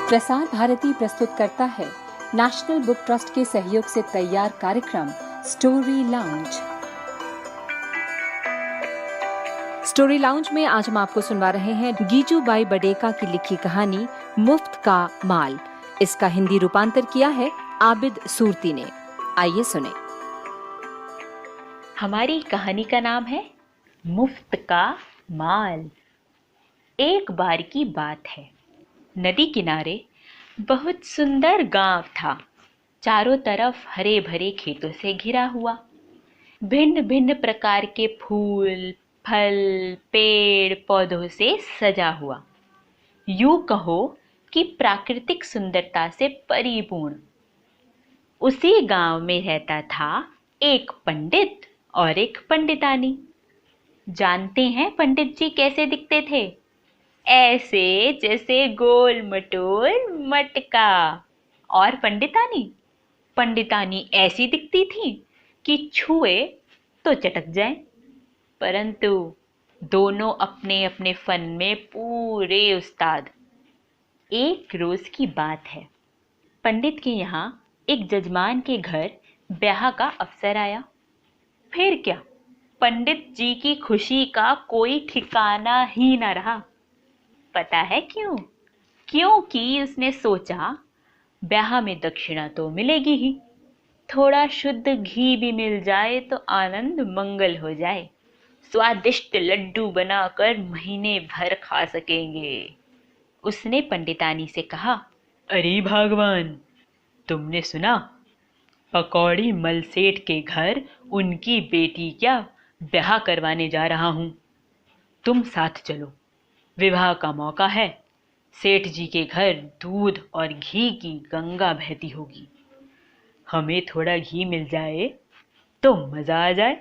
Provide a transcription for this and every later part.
प्रसार भारती प्रस्तुत करता है नेशनल बुक ट्रस्ट के सहयोग से तैयार कार्यक्रम स्टोरी लाउंज। स्टोरी लाउंज में आज हम आपको सुनवा रहे हैं गीजूबाई बडेका की लिखी कहानी मुफ्त का माल। इसका हिंदी रूपांतर किया है आबिद सूरती ने। आइए सुने। हमारी कहानी का नाम है मुफ्त का माल। एक बार की बात है, नदी किनारे बहुत सुंदर गांव था। चारों तरफ हरे भरे खेतों से घिरा हुआ, भिन्न भिन्न प्रकार के फूल, फल, पेड़ पौधों से सजा हुआ। यूं कहो कि प्राकृतिक सुंदरता से परिपूर्ण। उसी गांव में रहता था एक पंडित और एक पंडितानी। जानते हैं पंडित जी कैसे दिखते थे? ऐसे जैसे गोल मटोल मटका। और पंडितानी ऐसी दिखती थी कि छुए तो चटक जाए। परंतु दोनों अपने अपने फन में पूरे उस्ताद। एक रोज की बात है, पंडित के यहाँ एक जजमान के घर ब्याह का अवसर आया। फिर क्या, पंडित जी की खुशी का कोई ठिकाना ही न रहा। पता है क्यों? क्योंकि उसने सोचा ब्याह में दक्षिणा तो मिलेगी ही, थोड़ा शुद्ध घी भी मिल जाए तो आनंद मंगल हो जाए। स्वादिष्ट लड्डू बनाकर महीने भर खा सकेंगे। उसने पंडितानी से कहा, अरे भगवान, तुमने सुना? पकौड़ी मल सेठ के घर उनकी बेटी क्या ब्याह करवाने जा रहा हूं। तुम साथ चलो, विवाह का मौका है। सेठ जी के घर दूध और घी की गंगा बहती होगी। हमें थोड़ा घी मिल जाए तो मज़ा आ जाए।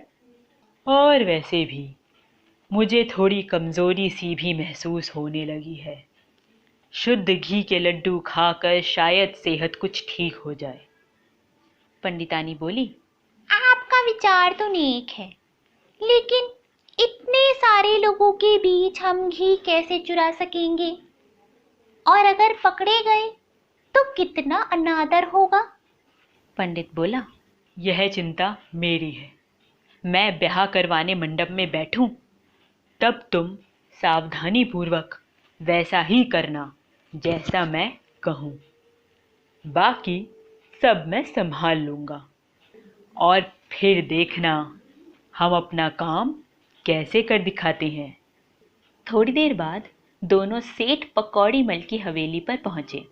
और वैसे भी मुझे थोड़ी कमज़ोरी सी भी महसूस होने लगी है। शुद्ध घी के लड्डू खाकर शायद सेहत कुछ ठीक हो जाए। पंडितानी बोली, आपका विचार तो नेक है, लेकिन इतने सारे लोगों के बीच हम घी कैसे चुरा सकेंगे? और अगर पकड़े गए तो कितना अनादर होगा। पंडित बोला, यह चिंता मेरी है। मैं ब्याह करवाने मंडप में बैठूं, तब तुम सावधानी पूर्वक वैसा ही करना जैसा मैं कहूं। बाकी सब मैं संभाल लूंगा। और फिर देखना हम अपना काम कैसे कर दिखाते हैं। थोड़ी देर बाद दोनों सेठ पकौड़ी मल की हवेली पर पहुंचे।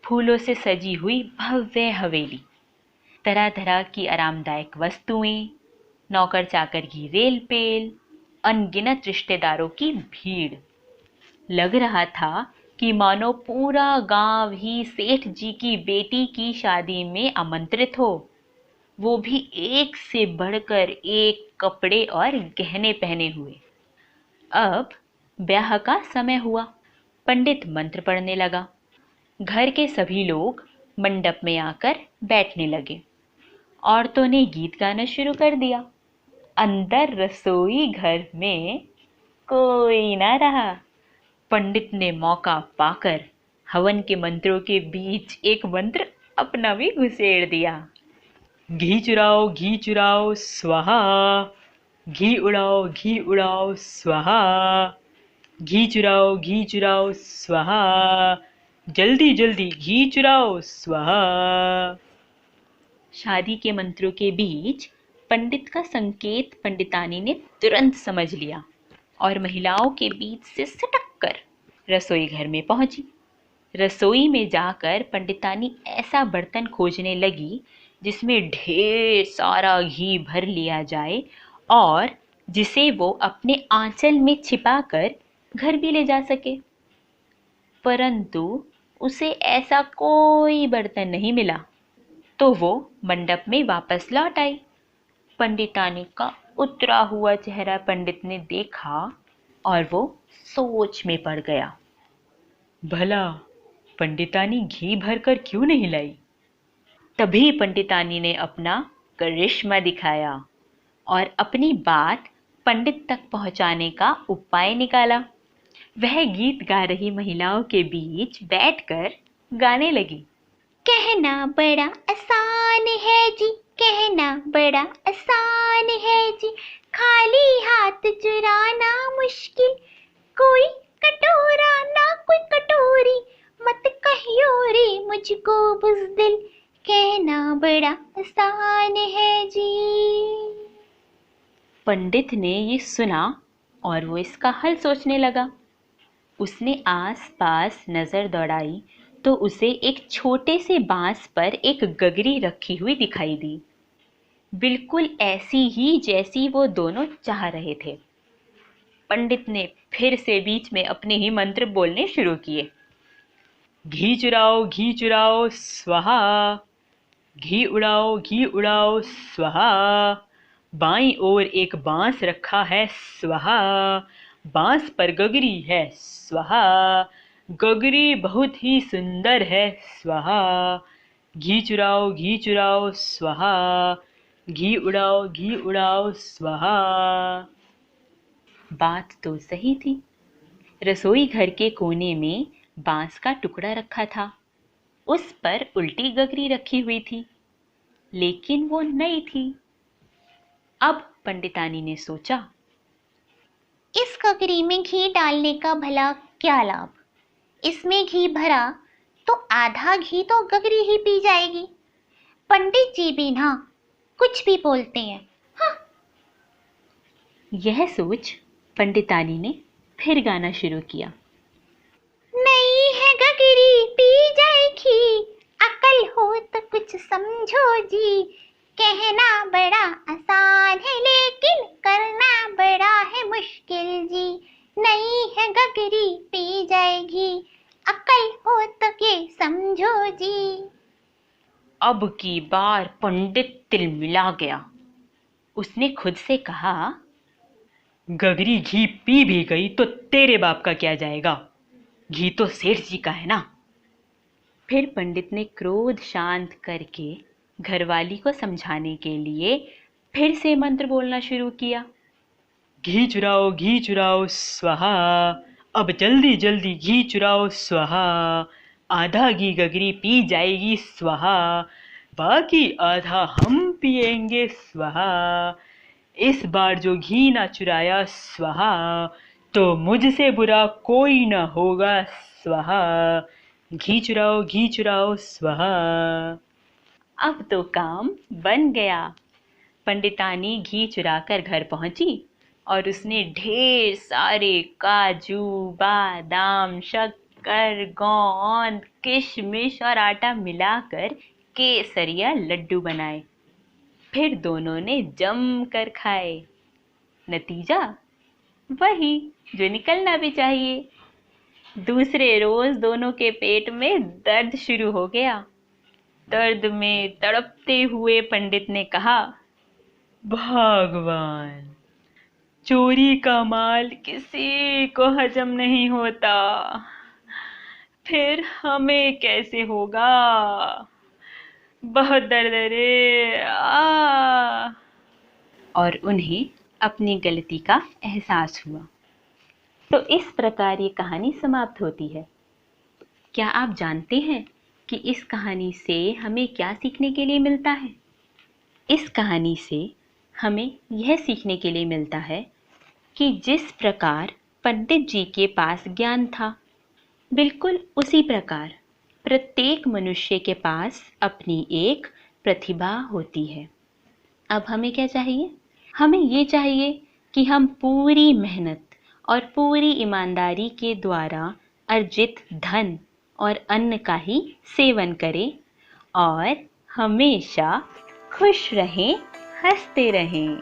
फूलों से सजी हुई भव्य हवेली, तरह तरह की आरामदायक वस्तुएं, नौकर चाकर की रेल पेल, अनगिनत रिश्तेदारों की भीड़। लग रहा था कि मानो पूरा गांव ही सेठ जी की बेटी की शादी में आमंत्रित हो। वो भी एक से बढ़कर एक कपड़े और गहने पहने हुए। अब ब्याह का समय हुआ। पंडित मंत्र पढ़ने लगा। घर के सभी लोग मंडप में आकर बैठने लगे। औरतों ने गीत गाना शुरू कर दिया। अंदर रसोई घर में कोई ना रहा। पंडित ने मौका पाकर हवन के मंत्रों के बीच एक मंत्र अपना भी घुसेड़ दिया। घी चुराओ स्वाहा, घी उड़ाओ स्वाहा, घी चुराओ स्वाहा, जल्दी जल्दी घी चुराओ स्वाहा। शादी के मंत्रों के बीच पंडित का संकेत पंडितानी ने तुरंत समझ लिया और महिलाओं के बीच से सटक कर रसोई घर में पहुंची। रसोई में जाकर पंडितानी ऐसा बर्तन खोजने लगी जिसमें ढेर सारा घी भर लिया जाए और जिसे वो अपने आंचल में छिपाकर घर भी ले जा सके। परंतु उसे ऐसा कोई बर्तन नहीं मिला, तो वो मंडप में वापस लौट आई। पंडितानी का उतरा हुआ चेहरा पंडित ने देखा और वो सोच में पड़ गया। भला पंडितानी घी भरकर क्यों नहीं लाई? तभी पंडितानी ने अपना करिश्मा दिखाया और अपनी बात पंडित तक पहुंचाने का उपाय निकाला। वह गीत गा रही महिलाओं के बीच बैठकर गाने लगी। कहना बड़ा आसान है जी, कहना बड़ा आसान है जी, खाली हाथ चुराना मुश्किल, कोई कटोरा ना कोई कटोरी, मत कहियो रे मुझको बुज़दिल, कहना बड़ा आसान है जी। पंडित ने ये सुना और वो इसका हल सोचने लगा। उसने आस-पास नजर दौड़ाई तो उसे एक छोटे से बांस पर एक गगरी रखी हुई दिखाई दी, बिल्कुल ऐसी ही जैसी वो दोनों चाह रहे थे। पंडित ने फिर से बीच में अपने ही मंत्र बोलने शुरू किए। घी चुराओ स्वाहा, घी उड़ाओ स्वाहा, बाईं ओर एक बांस रखा है स्वाहा, बांस पर गगरी है स्वाहा, गगरी बहुत ही सुंदर है स्वाहा, घी चुराओ स्वाहा, घी उड़ाओ स्वाहा। बात तो सही थी। रसोई घर के कोने में बांस का टुकड़ा रखा था, उस पर उल्टी गगरी रखी हुई थी, लेकिन वो नई थी। अब पंडितानी ने सोचा, इस गगरी में घी डालने का भला क्या लाभ? इसमें घी भरा तो आधा घी तो गगरी ही पी जाएगी। पंडित जी भी ना कुछ भी बोलते हैं। हाँ। यह सोच पंडितानी ने फिर गाना शुरू किया। नहीं है गगरी पी जाएगी, अकल हो तो कुछ समझो जी, कहना बड़ा आसान है लेकिन करना बड़ा है मुश्किल जी, नहीं है गगरी पी जाएगी, अकल हो तो ये समझो जी। अब की बार पंडित तिलमिला गया। उसने खुद से कहा, गगरी घी पी भी गई तो तेरे बाप का क्या जाएगा, घी तो सेठ जी का है ना। फिर पंडित ने क्रोध शांत करके घरवाली को समझाने के लिए फिर से मंत्र बोलना शुरू किया। घी चुराओ स्वाहा, अब जल्दी जल्दी घी चुराओ स्वाहा, आधा घी गगरी पी जाएगी स्वाहा, बाकी आधा हम पिएंगे स्वाहा, इस बार जो घी ना चुराया स्वाहा, तो मुझसे बुरा कोई ना होगा स्वाहा, घी चुराओ स्वाहा। अब तो काम बन गया। पंडितानी घी चुराकर घर पहुंची और उसने ढेर सारे काजू, बादाम, शक्कर, गोंद, किशमिश और आटा मिलाकर केसरिया लड्डू बनाए। फिर दोनों ने जमकर खाए। नतीजा वही जो निकलना भी चाहिए। दूसरे रोज दोनों के पेट में दर्द शुरू हो गया। दर्द में तड़पते हुए पंडित ने कहा, भगवान, चोरी का माल किसी को हजम नहीं होता, फिर हमें कैसे होगा, बहुत दर्द है रे आ। और उन्हें अपनी गलती का एहसास हुआ। तो इस प्रकार ये कहानी समाप्त होती है। क्या आप जानते हैं कि इस कहानी से हमें क्या सीखने के लिए मिलता है? इस कहानी से हमें यह सीखने के लिए मिलता है कि जिस प्रकार पंडित जी के पास ज्ञान था, बिल्कुल उसी प्रकार प्रत्येक मनुष्य के पास अपनी एक प्रतिभा होती है। अब हमें क्या चाहिए? हमें ये चाहिए कि हम पूरी मेहनत और पूरी ईमानदारी के द्वारा अर्जित धन और अन्न का ही सेवन करें और हमेशा खुश रहें, हंसते रहें।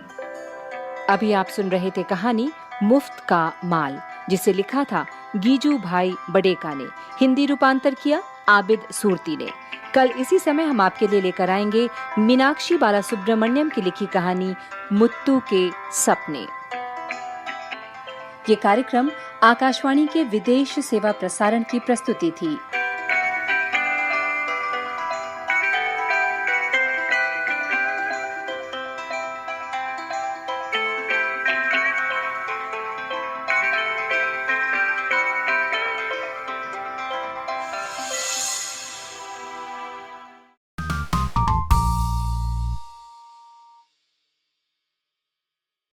अभी आप सुन रहे थे कहानी मुफ्त का माल, जिसे लिखा था गीजू भाई बडेका ने, हिंदी रूपांतर किया आबिद सूरती ने। कल इसी समय हम आपके लिए लेकर आएंगे मीनाक्षी बालासुब्रमण्यम की लिखी कहानी मुत्तू के सपने। ये कार्यक्रम आकाशवाणी के विदेश सेवा प्रसारण की प्रस्तुति थी।